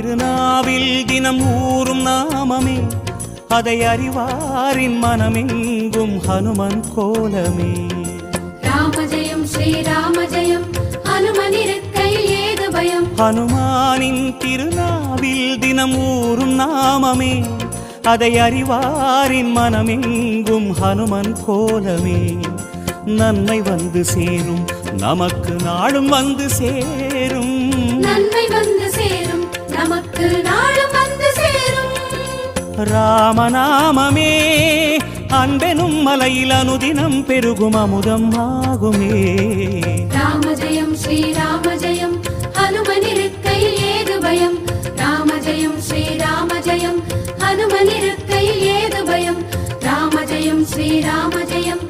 திருநாவில் தினம் ஊறும் நாமமே, அதை அறிவாரின் மனமெங்கும் ஹனுமன் கோலமே. ராம ஜெயம் ஸ்ரீராம ஜெயம், ஹனுமன் இருக்கையில் ஏது பயம். ஹனுமானின் திருநாவில் தினம் ஊறும் நாமமே, அதை அறிவாரின் மனமெங்கும் ஹனுமன் கோலமே. நன்மை வந்து சேரும், நமக்கு நாளும் வந்து சேரும். நன்மை வந்து சேரும், நமக்கு நாளும் வந்து சேரும். ராமநாமமே அன்பெனும் மலையில் அனுதினம் பெருகும் அமுதம் ஆகுமே. ராம ஜெயம் ஸ்ரீராம ஜெயம், ஹனுமன் இருக்கையில் ஏது பயம். ராம ஜெயம் ஸ்ரீராம ஜெயம், ஹனுமன் இருக்கையில் ஏது பயம். ராம ஜெயம் ஸ்ரீராம ஜெயம்.